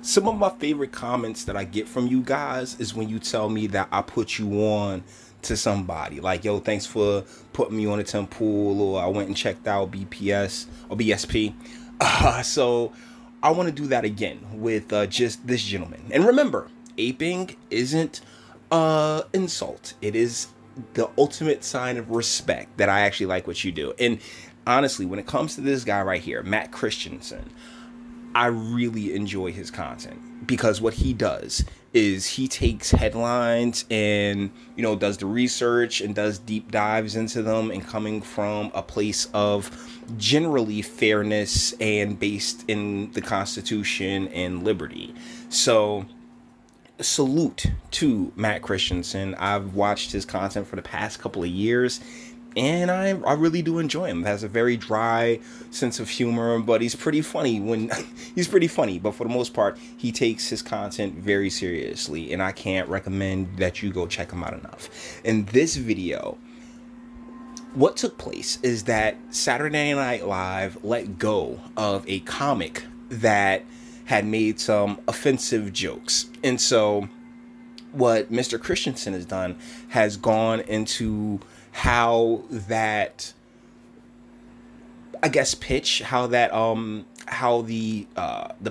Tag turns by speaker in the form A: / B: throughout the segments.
A: Some of my favorite comments that I get from you guys is when you tell me that I put you on to somebody. Like, yo, thanks for putting me on a temple, or I went and checked out BPS or BSP. So I want to do that again with just this gentleman. And remember, aping isn't insult. It is the ultimate sign of respect that I actually like what you do. And honestly, when it comes to this guy right here, Matt Christiansen, I really enjoy his content, because what he does is he takes headlines and, you know, does the research and does deep dives into them, and coming from a place of generally fairness and based in the Constitution and liberty. So salute to Matt Christiansen. I've watched his content for the past couple of years, and I really do enjoy him. He has a very dry sense of humor, but he's pretty funny when he's pretty funny. But for the most part, he takes his content very seriously, and I can't recommend that you go check him out enough. In this video, what took place is that Saturday Night Live let go of a comic that had made some offensive jokes. And so what Mr. Christiansen has done has gone into how that, I guess, how the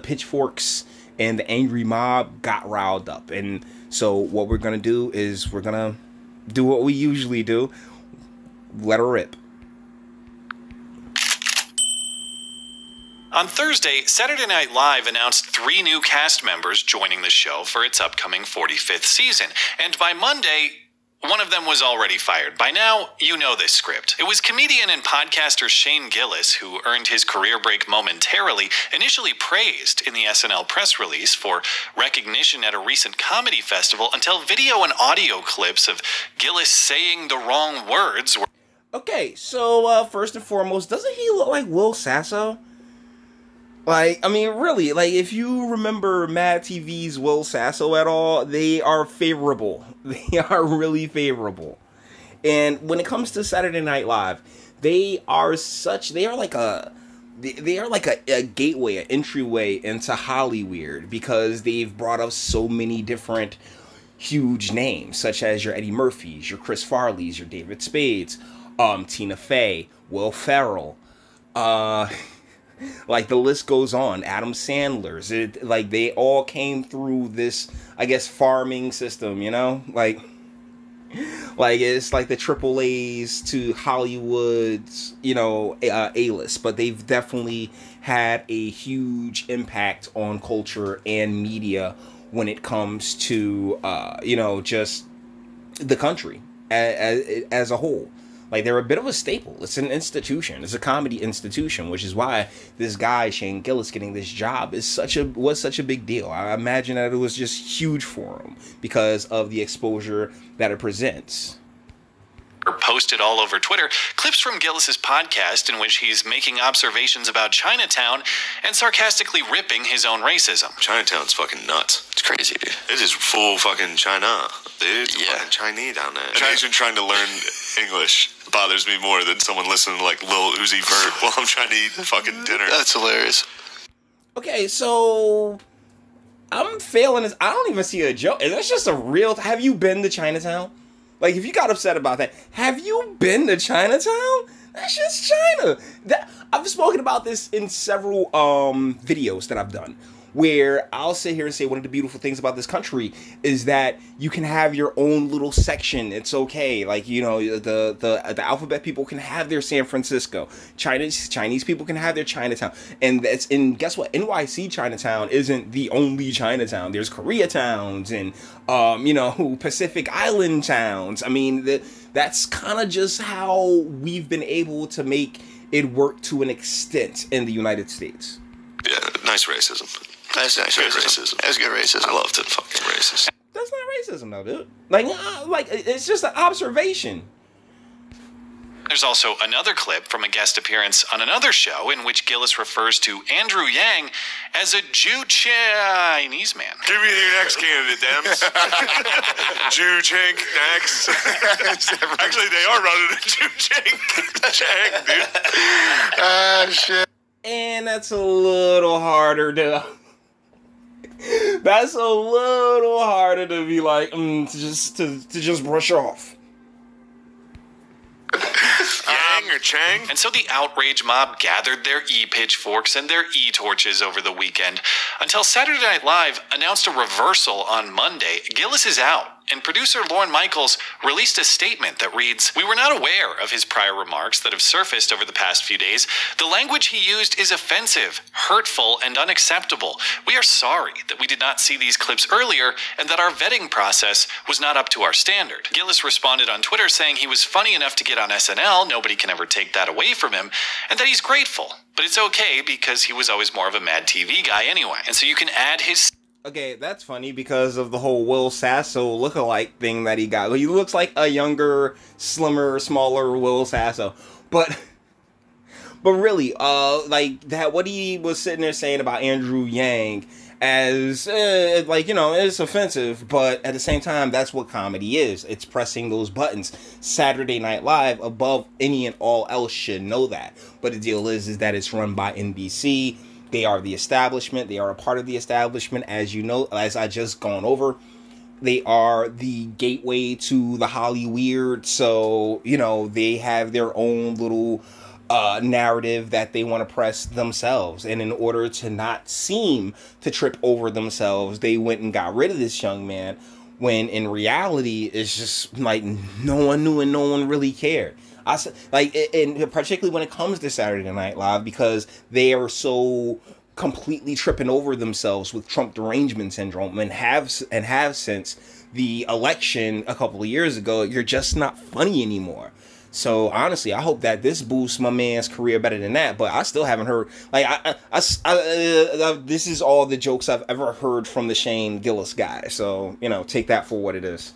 A: pitchforks and the angry mob got riled up. And so what we're gonna do is we're gonna do what we usually do. Let her rip.
B: On Thursday, Saturday Night Live announced 3 new cast members joining the show for its upcoming 45th season. And by Monday, one of them was already fired. By now, you know this script. It was comedian and podcaster Shane Gillis, who earned his career break momentarily, initially praised in the SNL press release for recognition at a recent comedy festival, until video and audio clips of Gillis saying the wrong words were...
A: Okay, so first and foremost, doesn't he look like Will Sasso? Like, I mean, really, like, if you remember Mad TV's Will Sasso at all, they are favorable. They are really favorable. And when it comes to Saturday Night Live, they are like a gateway, an entryway into Hollywood, because they've brought up so many different huge names, such as your Eddie Murphys, your Chris Farleys, your David Spades, Tina Fey, Will Ferrell, like the list goes on. Adam Sandler's, like they all came through this, I guess, farming system, you know, like it's like the triple A's to Hollywood's, you know, A-list, but they've definitely had a huge impact on culture and media when it comes to, you know, just the country as a whole. Like, they're a bit of a staple. It's an institution. It's a comedy institution, which is why this guy, Shane Gillis, getting this job was such a big deal. I imagine that it was just huge for him because of the exposure that it presents.
B: Posted all over Twitter clips from Gillis's podcast in which he's making observations about Chinatown and sarcastically ripping his own racism.
C: Chinatown's fucking nuts.
D: It's crazy, dude.
C: It is full fucking China, dude. It's fucking Chinese down there. Imagine trying to learn English bothers me more than someone listening to like Lil Uzi Vert while I'm trying to eat fucking dinner.
D: That's hilarious.
A: Okay, so I'm failing this. I don't even see a joke. That's just a real. Have you been to Chinatown? Like, if you got upset about that, have you been to Chinatown? That's just China. I've spoken about this in several videos that I've done, where I'll sit here and say one of the beautiful things about this country is that you can have your own little section. It's okay. Like, you know, the alphabet people can have their San Francisco. Chinese people can have their Chinatown. And guess what? NYC Chinatown isn't the only Chinatown. There's Koreatowns and you know, Pacific Island towns. I mean, that's kind of just how we've been able to make it work to an extent in the United States.
C: Yeah, nice racism.
D: That's nice racism. That's good racism.
C: I loved it. Fucking racist.
A: That's not racism, though, dude. Like it's just an observation.
B: There's also another clip from a guest appearance on another show in which Gillis refers to Andrew Yang as a Jew Chinese man.
C: Give me your next candidate, Dems. Jew Chink next. Actually, they are running a Jew Chink, dude.
D: Ah, shit.
A: And that's a little harder to... That's a little harder to be like, to just brush off.
C: Yang or Chang?
B: And so the outrage mob gathered their e-pitchforks and their e-torches over the weekend until Saturday Night Live announced a reversal on Monday. Gillis is out, and producer Lorne Michaels released a statement that reads, "We were not aware of his prior remarks that have surfaced over the past few days. The language he used is offensive, hurtful, and unacceptable. We are sorry that we did not see these clips earlier and that our vetting process was not up to our standard." Gillis responded on Twitter saying he was funny enough to get on SNL, nobody can ever take that away from him, and that he's grateful. But it's okay because he was always more of a Mad TV guy anyway. And so you can add his...
A: Okay, that's funny because of the whole Will Sasso lookalike thing that he got. He looks like a younger, slimmer, smaller Will Sasso. But really, like that, what he was sitting there saying about Andrew Yang as, like, you know, it's offensive, but at the same time, that's what comedy is. It's pressing those buttons. Saturday Night Live, above any and all else, should know that. But the deal is that it's run by NBC. They are the establishment. They are a part of the establishment, as you know, as I just gone over. They are the gateway to the Hollyweird. So, you know, they have their own little narrative that they want to press themselves. And in order to not seem to trip over themselves, they went and got rid of this young man, when in reality, it's just like no one knew and no one really cared. Like, and particularly when it comes to Saturday Night Live, because they are so completely tripping over themselves with Trump derangement syndrome, and have since the election a couple of years ago. You're just not funny anymore. So honestly, I hope that this boosts my man's career better than that. But I still haven't heard, like, this is all the jokes I've ever heard from the Shane Gillis guy. So, you know, take that for what it is.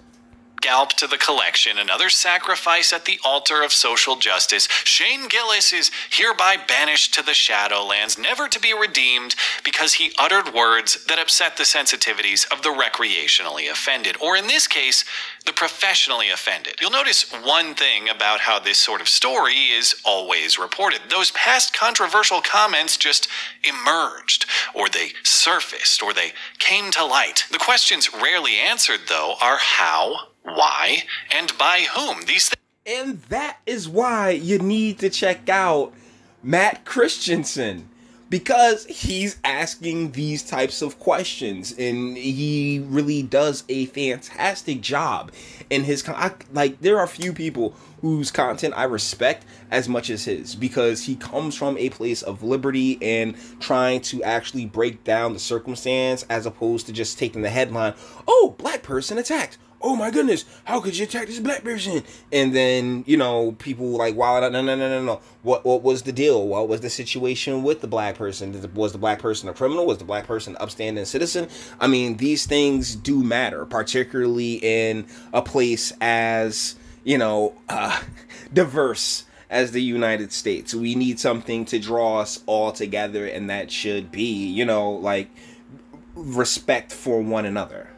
B: Scalp to the collection, another sacrifice at the altar of social justice. Shane Gillis is hereby banished to the Shadowlands, never to be redeemed, because he uttered words that upset the sensitivities of the recreationally offended, or in this case, the professionally offended. You'll notice one thing about how this sort of story is always reported. Those past controversial comments just emerged, or they surfaced, or they came to light. The questions rarely answered, though, are how, why, and by whom these things.
A: And that is why you need to check out Matt Christiansen, because he's asking these types of questions, and he really does a fantastic job in his like, there are few people whose content I respect as much as his, because he comes from a place of liberty and trying to actually break down the circumstance, as opposed to just taking the headline, "Oh, black person attacked. Oh my goodness, how could you attack this black person?" And then, you know, people like, wow, no. What was the deal? What was the situation with the black person? Was the black person a criminal? Was the black person an upstanding citizen? I mean, these things do matter, particularly in a place as, you know, diverse as the United States. We need something to draw us all together, and that should be, you know, like, respect for one another.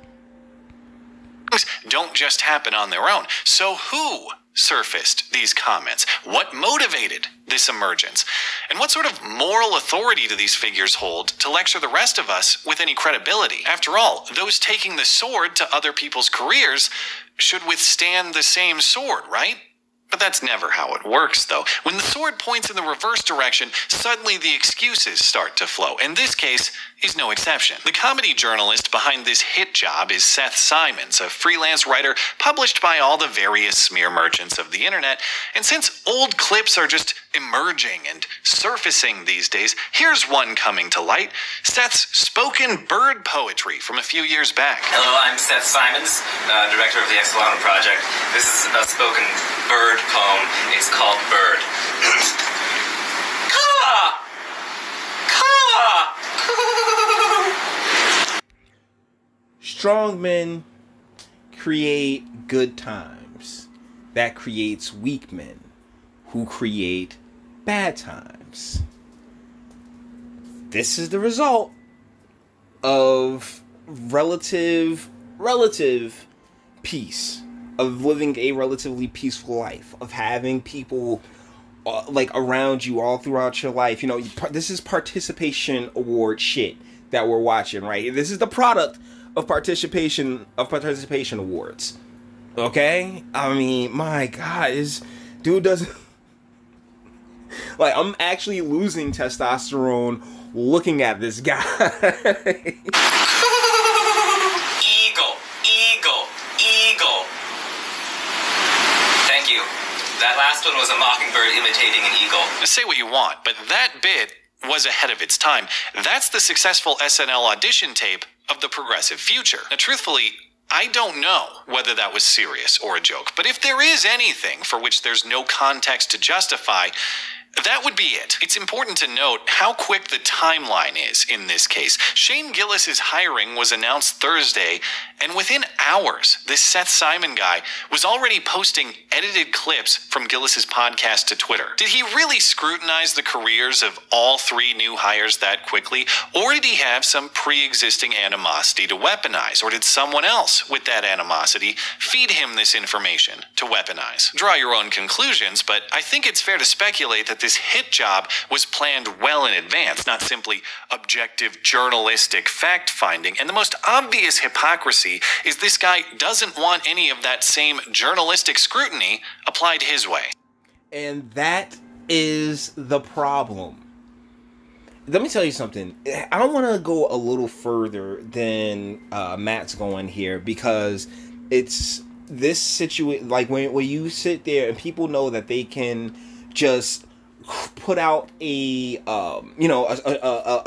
B: Don't just happen on their own. So who surfaced these comments? What motivated this emergence? And what sort of moral authority do these figures hold to lecture the rest of us with any credibility? After all, those taking the sword to other people's careers should withstand the same sword, right? But that's never how it works, though. When the sword points in the reverse direction, suddenly the excuses start to flow, and this case is no exception. The comedy journalist behind this hit job is Seth Simons, a freelance writer published by all the various smear merchants of the internet, and since old clips are just emerging and surfacing these days, here's one coming to light: Seth's spoken bird poetry from a few years back.
E: Hello, I'm Seth Simons, director of the Exolana Project. This is a spoken bird poem. It's called Bird. Caw! Caw!
A: Strong men create good times. That creates weak men, who create bad times. This is the result of relative peace, of living a relatively peaceful life, of having people like around you all throughout your life. You know, this is participation award shit. that we're watching, right? This is the product of participation awards. Okay? I mean, my God, this dude doesn't... Like, I'm actually losing testosterone looking at this guy.
E: Eagle. Thank you. That last one was a mockingbird imitating an eagle.
B: Say what you want, but that bit was ahead of its time. That's the successful SNL audition tape of the progressive future. Now, truthfully, I don't know whether that was serious or a joke, but if there is anything for which there's no context to justify, that would be it. It's important to note how quick the timeline is in this case. Shane Gillis' hiring was announced Thursday, and within hours, this Seth Simon guy was already posting edited clips from Gillis' podcast to Twitter. Did he really scrutinize the careers of all 3 new hires that quickly, or did he have some pre-existing animosity to weaponize, or did someone else with that animosity feed him this information to weaponize? Draw your own conclusions, but I think it's fair to speculate that this hit job was planned well in advance, not simply objective journalistic fact-finding. And the most obvious hypocrisy is this guy doesn't want any of that same journalistic scrutiny applied his way.
A: And that is the problem. Let me tell you something. I want to go a little further than Matt's going here, because it's this situation, like when you sit there and people know that they can just put out a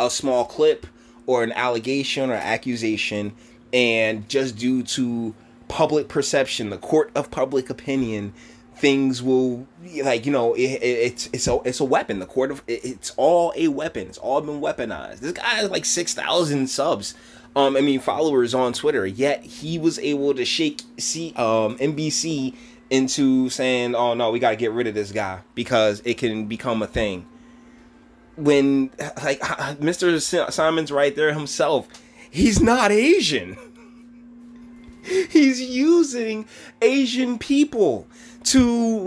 A: small clip or an allegation or accusation, and just due to public perception, the court of public opinion, things will, like, it's a weapon. The court of it's all a weapon. It's all been weaponized. This guy has like 6,000 subs. Followers on Twitter. Yet he was able to shake NBC into saying, "Oh no, we gotta get rid of this guy because it can become a thing." When, like, Mr. Simon's right there himself, he's not Asian. He's using Asian people to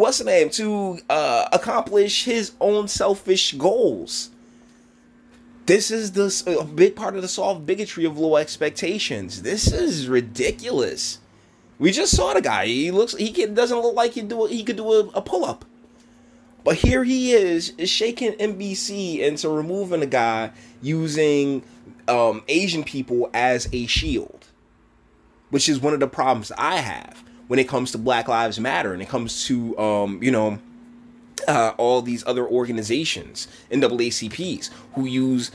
A: accomplish his own selfish goals. This is a big part of the soft bigotry of low expectations. This is ridiculous. We just saw the guy. Doesn't look like he could do a pull-up. But here he is shaking NBC into removing a guy using Asian people as a shield, which is one of the problems I have when it comes to Black Lives Matter and it comes to all these other organizations, NAACPs, who use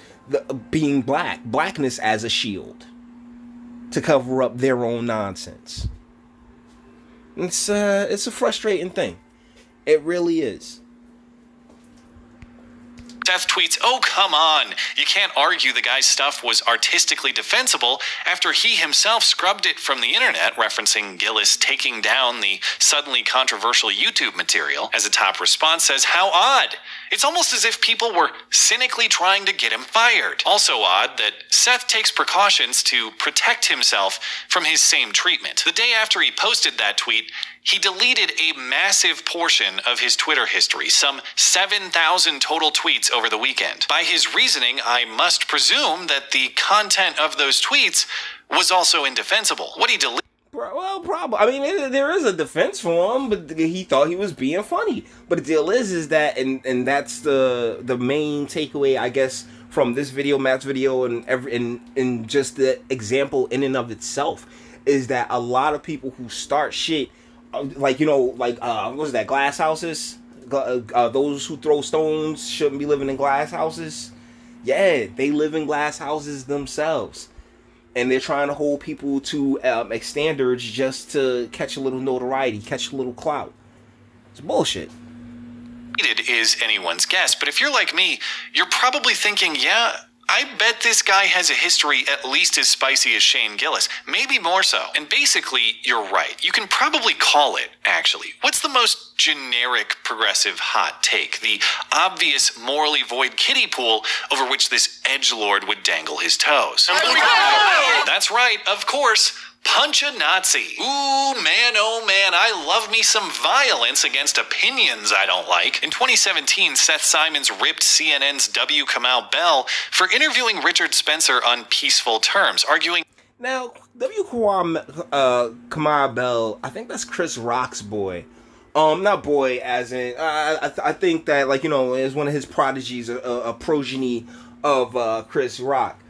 A: being blackness as a shield to cover up their own nonsense. It's a frustrating thing. It really is.
B: Seth tweets, "Oh, come on. You can't argue the guy's stuff was artistically defensible after he himself scrubbed it from the internet," referencing Gillis taking down the suddenly controversial YouTube material. As a top response says, "How odd. It's almost as if people were cynically trying to get him fired." Also odd that Seth takes precautions to protect himself from his same treatment. The day after he posted that tweet, he deleted a massive portion of his Twitter history, some 7,000 total tweets over the weekend. By his reasoning, I must presume that the content of those tweets was also indefensible. What he deleted...
A: Well, probably. I mean, there is a defense for him, but he thought he was being funny. But the deal is that, and that's the main takeaway, I guess, from this video, Matt's video, and just the example in and of itself, is that a lot of people who start shit, what was that, glass houses? Those who throw stones shouldn't be living in glass houses. Yeah, they live in glass houses themselves. And they're trying to hold people to standards just to catch a little notoriety, catch a little clout. It's bullshit.
B: It is anyone's guess, but if you're like me, you're probably thinking, yeah, I bet this guy has a history at least as spicy as Shane Gillis, maybe more so. And basically, you're right. You can probably call it, actually. What's the most generic progressive hot take? The obvious morally void kiddie pool over which this edgelord would dangle his toes. That's right, of course. Punch a Nazi. Ooh, man, oh man, I love me some violence against opinions I don't like. In 2017, Seth Simons ripped CNN's W. Kamau Bell for interviewing Richard Spencer on peaceful terms, arguing...
A: Now, Kamau Bell, I think that's Chris Rock's boy. Not boy, as in, I think that, like, you know, is one of his prodigies, a progeny of Chris Rock,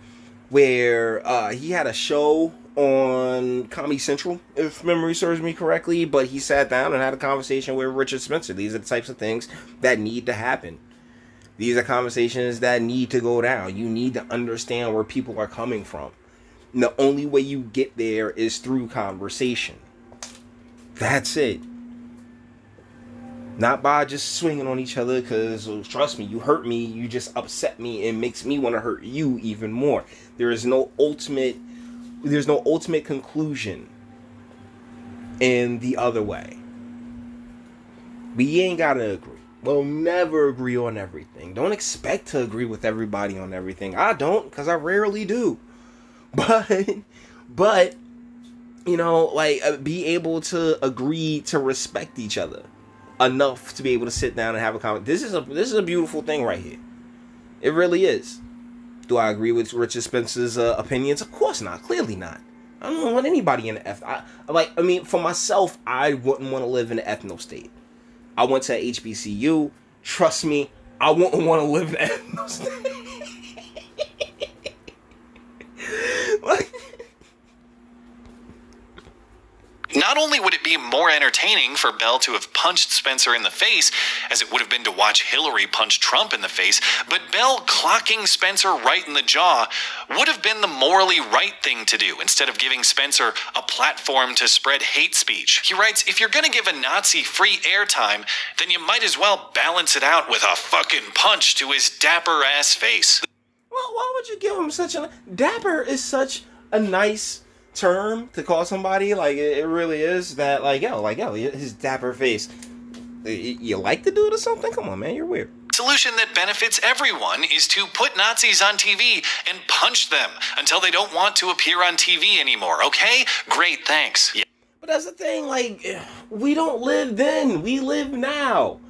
A: where he had a show on Comedy Central, if memory serves me correctly, but he sat down and had a conversation with Richard Spencer. These are the types of things that need to happen. These are conversations that need to go down. You need to understand where people are coming from. And the only way you get there is through conversation. That's it. Not by just swinging on each other, because trust me, you hurt me, you just upset me, and makes me want to hurt you even more. There's no ultimate conclusion in the other way. We ain't gotta agree. We'll never agree on everything. Don't expect to agree with everybody on everything. I don't, because I rarely do. But you know, like, be able to agree to respect each other enough to be able to sit down and have a conversation. This is a beautiful thing right here. It really is. Do I agree with Richard Spencer's opinions? Of course not. Clearly not. I don't want anybody in the for myself, I wouldn't want to live in an ethno state. I went to HBCU. Trust me, I wouldn't want to live in an ethno state.
B: Not only would it be more entertaining for Bell to have punched Spencer in the face, as it would have been to watch Hillary punch Trump in the face, but Bell clocking Spencer right in the jaw would have been the morally right thing to do, instead of giving Spencer a platform to spread hate speech. He writes, if you're gonna give a Nazi free airtime, then you might as well balance it out with a fucking punch to his dapper-ass face.
A: Well, why would you give him such a... Dapper is such a nice term to call somebody. Like, it really is. That, yo, his dapper face. You like the dude or something? Come on, man, you're weird.
B: Solution that benefits everyone is to put Nazis on TV and punch them until they don't want to appear on TV anymore, okay? Great, thanks. Yeah.
A: But that's the thing, like, we don't live then. We live now.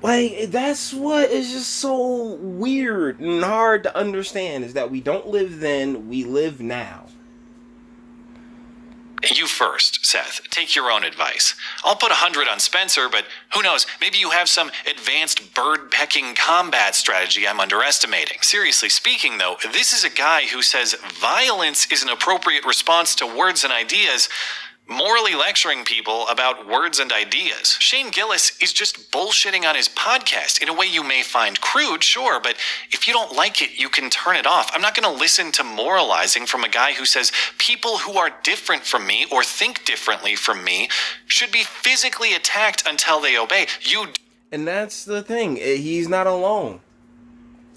A: Like, that's what is just so weird and hard to understand, is that we don't live then, we live now.
B: You first, Seth. Take your own advice. I'll put 100 on Spencer, but who knows, maybe you have some advanced bird-pecking combat strategy I'm underestimating. Seriously speaking, though, this is a guy who says violence is an appropriate response to words and ideas, morally lecturing people about words and ideas. Shane Gillis is just bullshitting on his podcast in a way you may find crude, sure, but if you don't like it, you can turn it off. I'm not going to listen to moralizing from a guy who says people who are different from me or think differently from me should be physically attacked until they obey.
A: And that's the thing. He's not alone.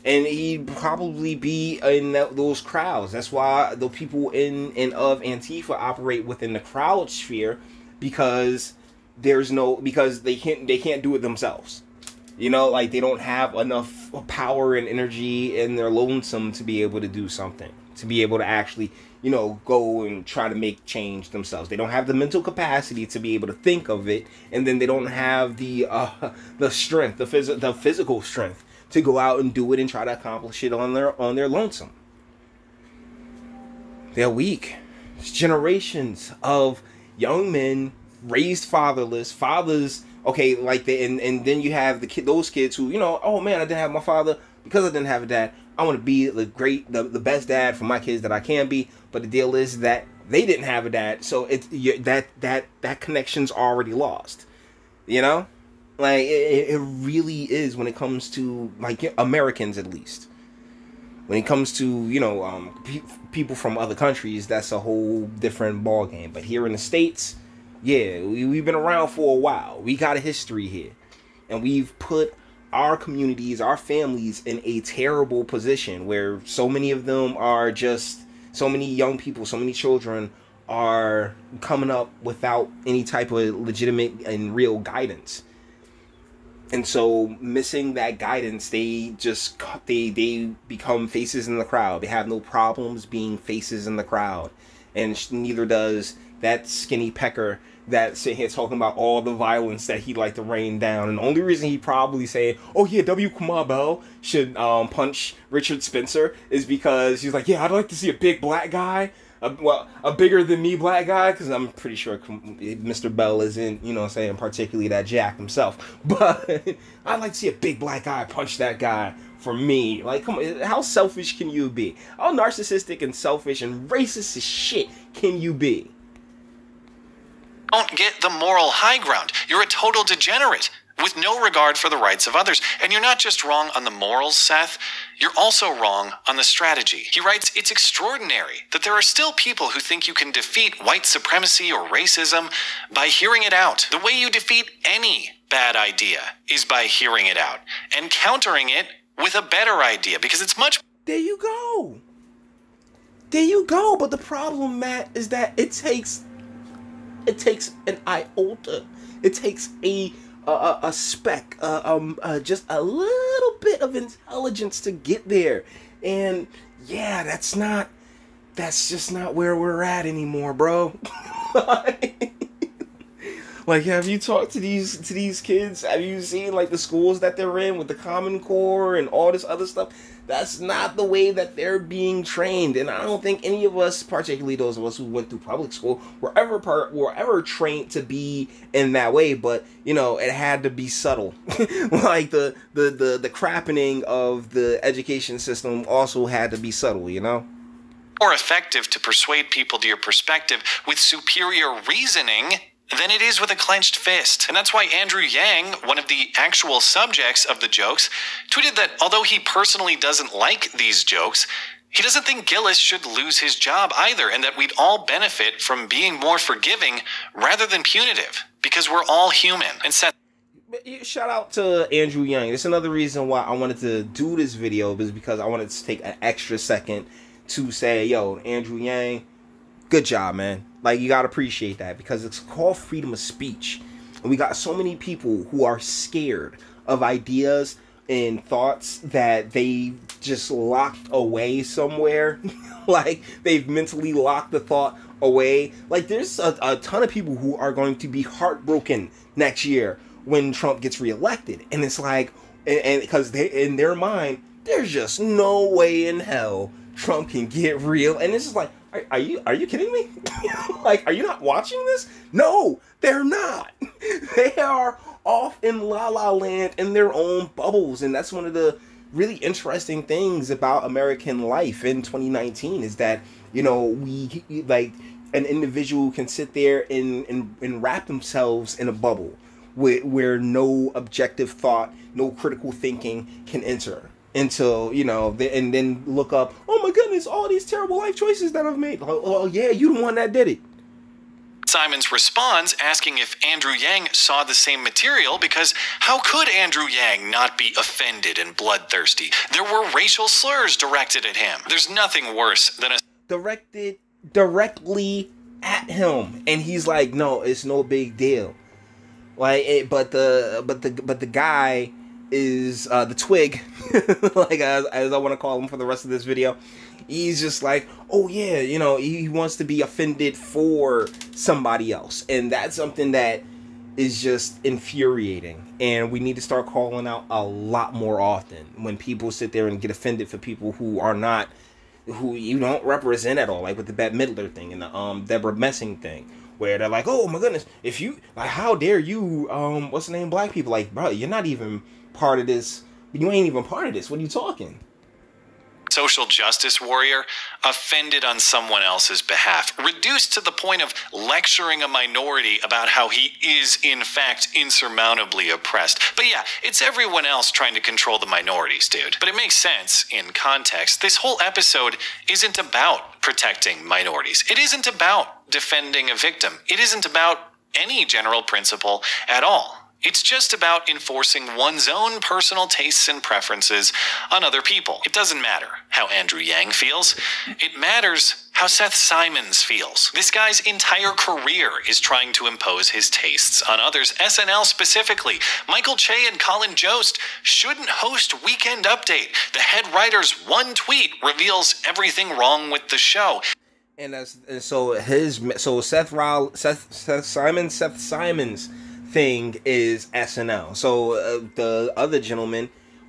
A: And he'd probably be in those crowds. That's why the people in and of Antifa operate within the crowd sphere, because they can't do it themselves. You know, like, they don't have enough power and energy, and they're lonesome to be able to do something, to be able to actually, you know, go and try to make change themselves. They don't have the mental capacity to be able to think of it, and then they don't have the strength, the physical strength to go out and do it and try to accomplish it on their lonesome. They're weak. It's generations of young men raised fatherless, fathers. Okay, like and then you have those kids who, you know, oh man, I didn't have my father because I didn't have a dad. I want to be the best dad for my kids that I can be. But the deal is that they didn't have a dad, so that connection's already lost. You know. Like, it really is, when it comes to, like, Americans at least. When it comes to, you know, people from other countries, that's a whole different ballgame. But here in the States, yeah, we've been around for a while. We got a history here. And we've put our communities, our families, in a terrible position where so many of them are just, so many young people, so many children are coming up without any type of legitimate and real guidance. And so, missing that guidance, they become faces in the crowd. They have no problems being faces in the crowd. and neither does that skinny pecker that's sitting here talking about all the violence that he'd like to rain down. And the only reason he probably saying, oh yeah, W. Kamau Bell should punch Richard Spencer is because he's like, yeah, I'd like to see a big black guy, a bigger than me black guy, because I'm pretty sure Mr. Bell isn't, you know what I'm saying, particularly that jack himself. But I'd like to see a big black guy punch that guy for me. Like, come on, how selfish can you be? How narcissistic and selfish and racist as shit can you be?
B: Don't get the moral high ground. You're a total degenerate with no regard for the rights of others. And you're not just wrong on the morals, Seth, you're also wrong on the strategy. He writes, it's extraordinary that there are still people who think you can defeat white supremacy or racism by hearing it out. The way you defeat any bad idea is by hearing it out and countering it with a better idea, because it's much...
A: There you go. There you go. But the problem, Matt, is that it takes an iota. It takes a speck, just a little bit of intelligence to get there. And yeah, that's just not where we're at anymore, bro. Like, have you talked to these kids? Have you seen like the schools that they're in with the Common Core and all this other stuff? That's not the way that they're being trained. And I don't think any of us, particularly those of us who went through public school, were ever trained to be in that way. But, you know, it had to be subtle. Like the crappening of the education system also had to be subtle, you know?
B: More effective to persuade people to your perspective with superior reasoning than it is with a clenched fist. And that's why Andrew Yang, one of the actual subjects of the jokes, tweeted that although he personally doesn't like these jokes, he doesn't think Gillis should lose his job either, and that we'd all benefit from being more forgiving rather than punitive, because we're all human. And Seth...
A: Shout out to Andrew Yang. That's another reason why I wanted to do this video, is because I wanted to take an extra second to say, yo, Andrew Yang, good job, man. Like, you gotta appreciate that, because it's called freedom of speech. And we got so many people who are scared of ideas and thoughts that they just locked away somewhere. Like, they've mentally locked the thought away. Like, there's a ton of people who are going to be heartbroken next year when Trump gets reelected. And it's like, and because they, in their mind, there's just no way in hell Trump can get real. And it's just like, are you kidding me? Like, are you not watching this? No, they're not. They are off in La La Land in their own bubbles. And that's one of the really interesting things about American life in 2019, is that, you know, we, like, an individual can sit there and wrap themselves in a bubble where no objective thought, no critical thinking can enter. Until, you know, and then look up, oh my goodness, all these terrible life choices that I've made. Oh yeah, you the one that did it.
B: Simons responds asking if Andrew Yang saw the same material, because how could Andrew Yang not be offended and bloodthirsty? There were racial slurs directed at him. There's nothing worse than a...
A: Directed directly at him. And he's like, no, it's no big deal. Like, but the guy is the twig, like as I want to call him for the rest of this video. He's just like, oh yeah, you know, he wants to be offended for somebody else, and that's something that is just infuriating. And we need to start calling out a lot more often when people sit there and get offended for people who are not, who you don't represent at all, like with the Bette Midler thing and the Deborah Messing thing, where they're like, oh my goodness, if you, like, how dare you, what's the name, black people? Like, bro, you're not even part of this. You ain't even part of this. What are you talking?
B: Social justice warrior offended on someone else's behalf, reduced to the point of lecturing a minority about how he is in fact insurmountably oppressed. But yeah, it's everyone else trying to control the minorities, dude. But it makes sense in context. This whole episode isn't about protecting minorities. It isn't about defending a victim. It isn't about any general principle at all. It's just about enforcing one's own personal tastes and preferences on other people. It doesn't matter how Andrew Yang feels. It matters how Seth Simons feels. This guy's entire career is trying to impose his tastes on others. SNL specifically. Michael Che and Colin Jost shouldn't host Weekend Update. The head writer's one tweet reveals everything wrong with the show.
A: And so Seth Simon's thing is SNL. So the other gentleman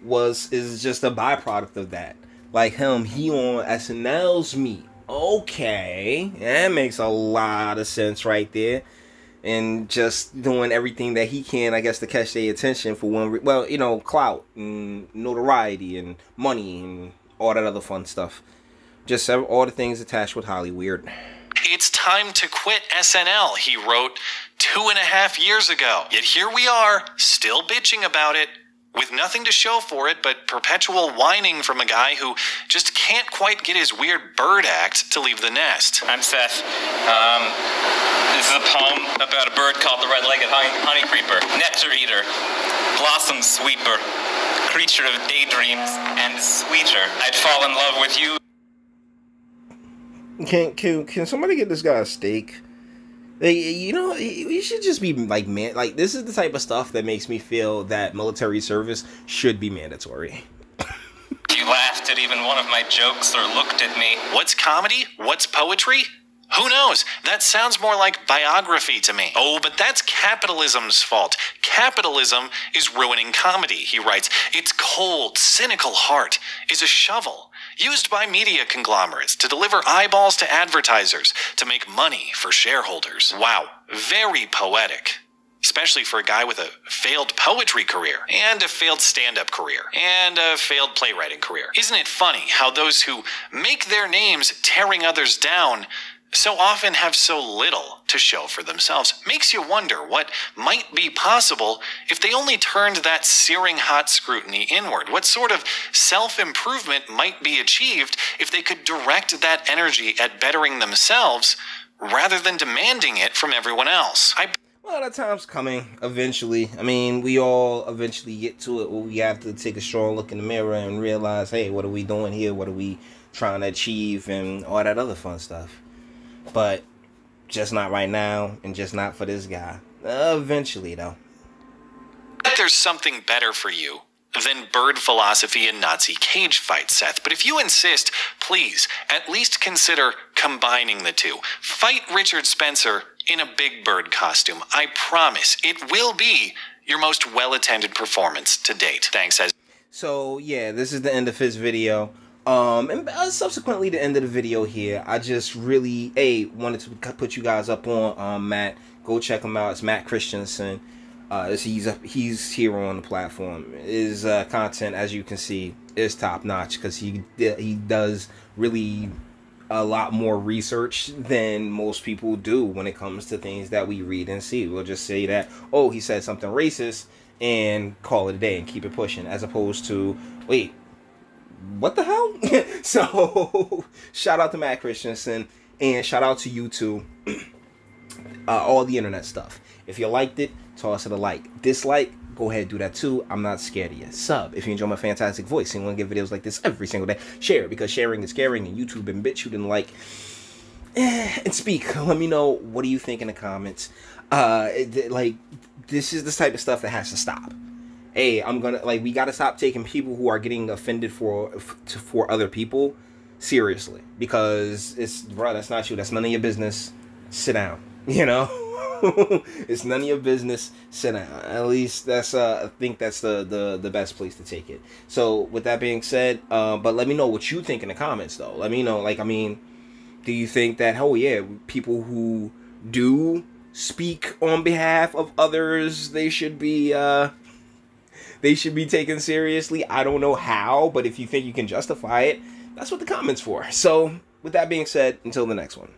A: is just a byproduct of that. Like him, he on SNL's meet. Okay, that makes a lot of sense right there. And just doing everything that he can, I guess, to catch their attention for clout and notoriety and money and all that other fun stuff. Just all the things attached with Hollywood.
B: It's time to quit SNL, he wrote 2.5 years ago. Yet here we are, still bitching about it, with nothing to show for it but perpetual whining from a guy who just can't quite get his weird bird act to leave the nest.
E: I'm Seth. This is a poem about a bird called the red-legged honey creeper, nectar eater, blossom sweeper, creature of daydreams and sweeter. I'd fall in love with you.
A: Can somebody get this guy a steak? We should just be like, man, like this is the type of stuff that makes me feel that military service should be mandatory.
E: You laughed at even one of my jokes or looked at me.
B: What's comedy? What's poetry? Who knows? That sounds more like biography to me. Oh, but that's capitalism's fault. Capitalism is ruining comedy, he writes. Its cold, cynical heart is a shovel used by media conglomerates to deliver eyeballs to advertisers to make money for shareholders. Wow, very poetic. Especially for a guy with a failed poetry career, and a failed stand-up career, and a failed playwriting career. Isn't it funny how those who make their names tearing others down so often have so little to show for themselves? Makes you wonder what might be possible if they only turned that searing hot scrutiny inward. What sort of self-improvement might be achieved if they could direct that energy at bettering themselves rather than demanding it from everyone else?
A: Well, that time's coming eventually. I mean, we all eventually get to it where we have to take a strong look in the mirror and realize, hey, what are we doing here? What are we trying to achieve? And all that other fun stuff. But just not right now, and just not for this guy. Eventually, though.
B: There's something better for you than bird philosophy and Nazi cage fights, Seth. But if you insist, please at least consider combining the two. Fight Richard Spencer in a big bird costume. I promise it will be your most well-attended performance to date. Thanks.
A: So yeah, this is the end of his video. And subsequently the end of the video here, I just really wanted to put you guys up on Matt. Go check him out. It's Matt Christiansen. He's here on the platform. His content, as you can see, is top notch because he does really a lot more research than most people do when it comes to things that we read and see. We'll just say that, oh, he said something racist and call it a day and keep it pushing, as opposed to, wait, what the hell? So shout out to Matt Christiansen, and shout out to you too. All the internet stuff. If you liked it, toss it a like. Dislike, go ahead, do that too. I'm not scared of you. Sub if you enjoy my fantastic voice and want to get videos like this every single day. Share it, because sharing is caring, and YouTube and BitChute and like. And speak. Let me know, what do you think in the comments. Like, this is the type of stuff that has to stop. Hey, we gotta stop taking people who are getting offended for other people seriously, because that's not you. That's none of your business. Sit down. You know, it's none of your business. Sit down. At least that's I think that's the best place to take it. So with that being said, but let me know what you think in the comments though. Let me know. Like, I mean, do you think that, oh yeah, people who do speak on behalf of others, they should be taken seriously? I don't know how, but if you think you can justify it, that's what the comments for. So with that being said, until the next one.